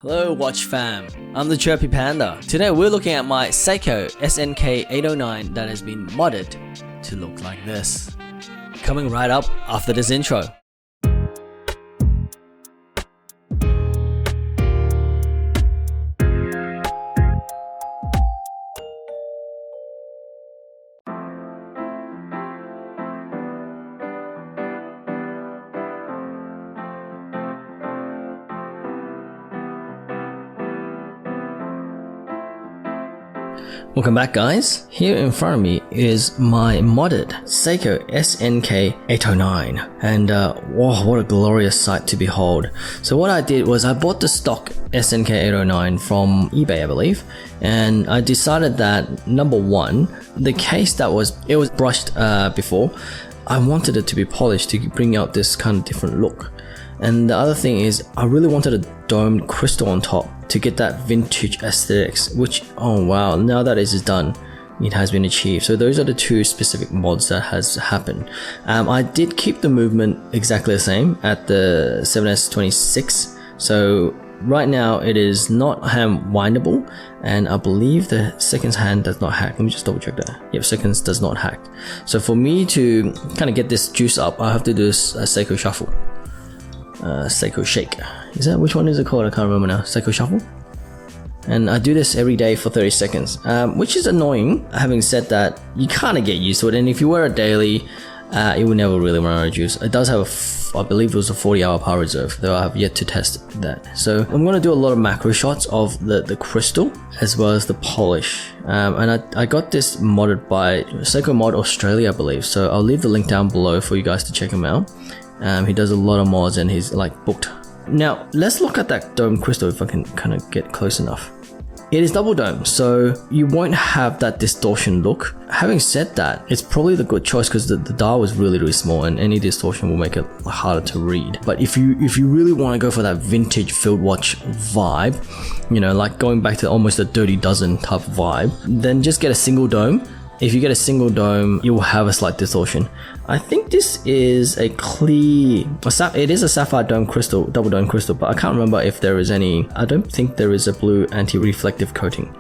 Hello Watch Fam, I'm the Chirpy Panda. Today we're looking at my Seiko SNK809 that has been modded to look like this. Coming right up after this intro. Welcome back guys, here in front of me is my modded Seiko SNK809 and wow, what a glorious sight to behold. So what I did was I bought the stock SNK809 from eBay I believe, and I decided that number one, the case that was brushed before, I wanted it to be polished to bring out this kind of different look. And the other thing is I really wanted a domed crystal on top to get that vintage aesthetics, which, oh wow, now that it is done, it has been achieved. So those are the two specific mods that has happened. I did keep the movement exactly the same at the 7S26. So right now it is not hand windable, and I believe the seconds hand does not hack. Let me just double check that. Yep, seconds does not hack. So for me to kind of get this juice up, I have to do a Seiko shuffle. Seiko shake. Is that, which one is it called? I can't remember now. Seiko shuffle. And I do this every day for 30 seconds, which is annoying. Having said that, you kind of get used to it, and if you wear it daily, it will never really run out of juice. It does have I believe it was a 40-hour power reserve, though I have yet to test that. So I'm going to do a lot of macro shots of the crystal as well as the polish. And I got this modded by Seiko Mod Australia I believe, so I'll leave the link down below for you guys to check him out. He does a lot of mods and he's like booked. Now let's look at that dome crystal if I can kind of get close enough. It is double dome, so you won't have that distortion look. Having said that, it's probably the good choice because the dial is really small and any distortion will make it harder to read. But if you really want to go for that vintage field watch vibe, you know, like going back to almost a Dirty Dozen type vibe, then just get a single dome. If you get a single dome, you will have a slight distortion. I think this is a clear, it is a sapphire dome crystal, double dome crystal, but I can't remember if there is any, I don't think there is a blue anti-reflective coating.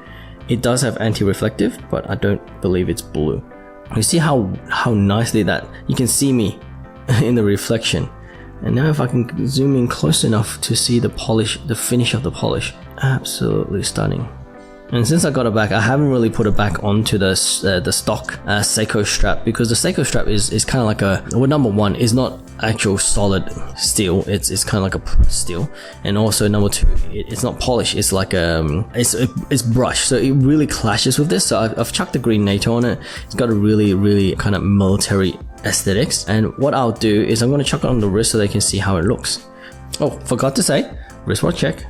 It does have anti-reflective, but I don't believe it's blue. You see how nicely that, you can see me in the reflection. And now if I can zoom in close enough to see the polish, the finish of the polish, absolutely stunning. And since I got it back, I haven't really put it back onto the stock Seiko strap, because the Seiko strap is kind of like well, number one, is not actual solid steel, it's kind of like a steel, and also number two, it's not polished, it's like it's brushed, so it really clashes with this. So I've chucked the green NATO on it. It's got a really kind of military aesthetics, and what I'll do is I'm going to chuck it on the wrist so they can see how it looks. Oh, forgot to say, wristwatch check.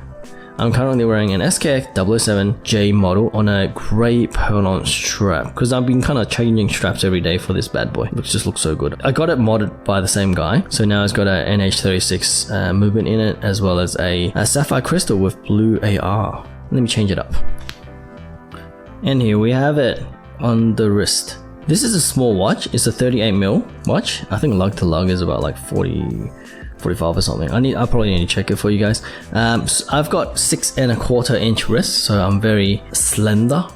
I'm currently wearing an SKX 007J model on a grey Perlon strap, because I've been kind of changing straps every day for this bad boy. It just looks so good. I got it modded by the same guy, so now it's got an NH36 movement in it, as well as a sapphire crystal with blue AR. Let me change it up. And here we have it on the wrist. This is a small watch. It's a 38mm watch. I think lug to lug is about like 45 or something. I probably need to check it for you guys. So I've got 6¼ inch wrists, so I'm very slender.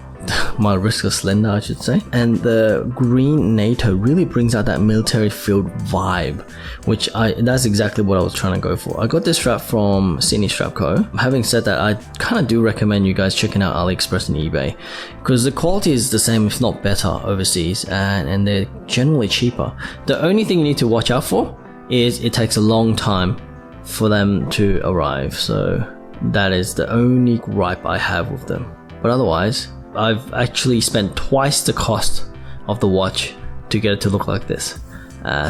My wrists are slender, I should say. And the green NATO really brings out that military field vibe, which that's exactly what I was trying to go for. I got this strap from Sydney Strap Co. Having said that, I kind of do recommend you guys checking out AliExpress and eBay, because the quality is the same, if not better, overseas, and they're generally cheaper. The only thing you need to watch out for is it takes a long time for them to arrive, so that is the only gripe I have with them. But otherwise, I've actually spent twice the cost of the watch to get it to look like this.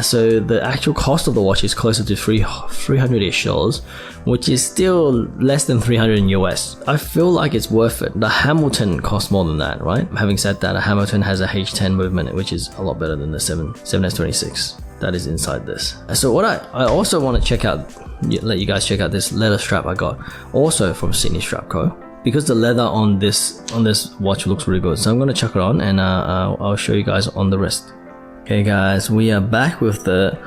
So the actual cost of the watch is closer to $300-ish, which is still less than 300 in US. I feel like it's worth it. The Hamilton costs more than that, right? Having said that, a Hamilton has a H10 movement, which is a lot better than the 7S26. That is inside this. So what I also want to check out, let you guys check out this leather strap I got, also from Sydney Strap Co. Because the leather on this watch looks really good. So I'm going to chuck it on, and I'll show you guys on the wrist. Okay guys, we are back with the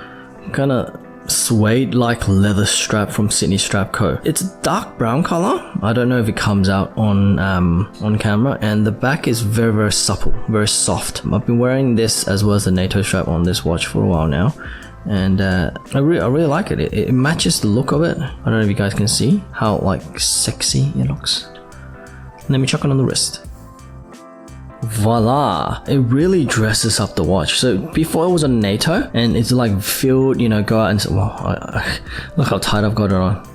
kind of suede-like leather strap from Sydney Strap Co. It's a dark brown color. I don't know if it comes out on camera, and the back is very, very supple, very soft. I've been wearing this as well as the NATO strap on this watch for a while now, and I really like it. It matches the look of it. I don't know if you guys can see how like sexy it looks. Let me chuck it on the wrist. Voila! It really dresses up the watch. So before it was a NATO, and it's like filled, you know, go out and say, well, look how tight I've got it on.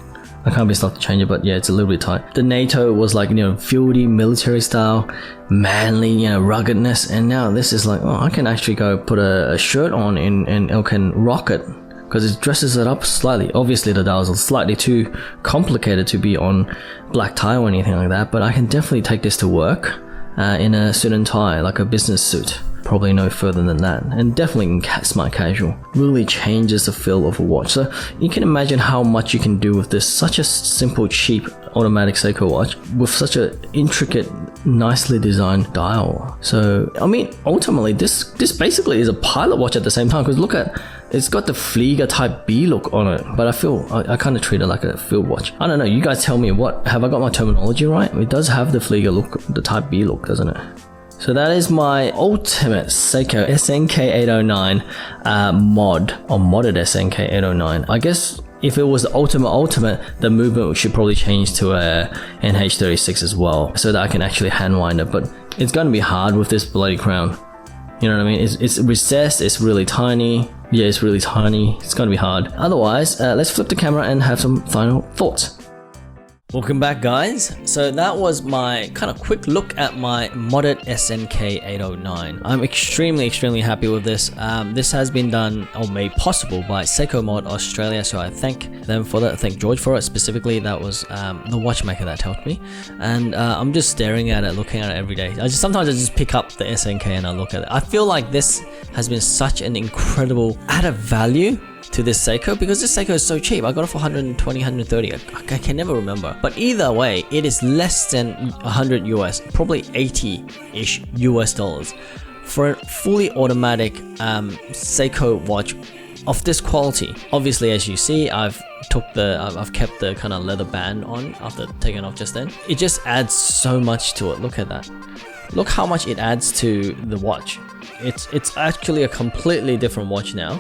I can't be stopped to change it, but yeah, it's a little bit tight. The NATO was like, you know, fieldy, military style, manly, you know, ruggedness, and now this is like, oh, I can actually go put a shirt on and I can rock it. Because it dresses it up slightly. Obviously the dials are slightly too complicated to be on black tie or anything like that, but I can definitely take this to work in a suit and tie, like a business suit. Probably no further than that, and definitely in smart casual. Really changes the feel of a watch. So you can imagine how much you can do with this, such a simple, cheap automatic Seiko watch with such a intricate, nicely designed dial. So I mean, ultimately this basically is a pilot watch at the same time, because look at, it's got the Flieger Type B look on it, but I kind of treat it like a field watch. I don't know, you guys tell me, what have I got my terminology right? It does have the Flieger look, the Type B look, doesn't it? So that is my ultimate Seiko SNK809 mod, or modded SNK809. I guess if it was the ultimate, the movement should probably change to a NH36 as well, so that I can actually hand wind it, but it's going to be hard with this bloody crown. You know what I mean? It's recessed, it's really tiny. Yeah, it's really tiny. It's going to be hard. Otherwise, let's flip the camera and have some final thoughts. Welcome back, guys. So that was my kind of quick look at my modded SNK809. I'm extremely happy with this. This has been done or made possible by Seiko Mod Australia, so I thank them for that. I thank George for it specifically. That was the watchmaker that helped me, and I'm just staring at it, looking at it every day. Sometimes I just pick up the SNK and I look at it. I feel like this has been such an incredible added value to this Seiko, because this Seiko is so cheap. I got it for 120, 130. I can never remember. But either way, it is less than 100 US, probably 80-ish US dollars for a fully automatic Seiko watch of this quality. Obviously, as you see, I've kept the kind of leather band on after taking off just then. It just adds so much to it. Look at that. Look how much it adds to the watch. It's actually a completely different watch now.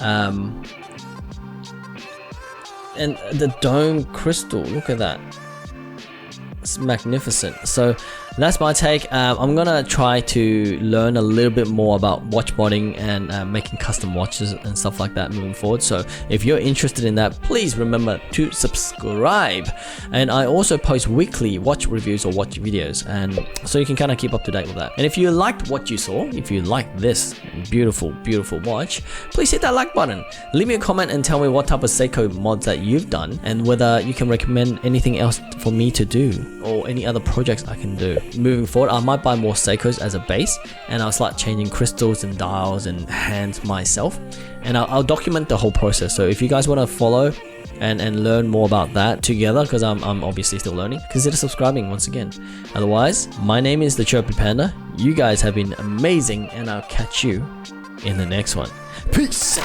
And the dome crystal, look at that, it's magnificent. So that's my take. I'm gonna try to learn a little bit more about watch modding and making custom watches and stuff like that moving forward. So if you're interested in that, please remember to subscribe. And I also post weekly watch reviews or watch videos, and so you can kind of keep up to date with that. And if you liked what you saw, if you liked this beautiful watch, please hit that like button. Leave me a comment and tell me what type of Seiko mods that you've done, and whether you can recommend anything else for me to do, or any other projects I can do. Moving forward, I might buy more Seikos as a base, and I'll start changing crystals and dials and hands myself, and I'll document the whole process. So if you guys want to follow and learn more about that together, because I'm obviously still learning, consider subscribing once again. Otherwise, my name is the Chirpy Panda. You guys have been amazing, and I'll catch you in the next one. Peace!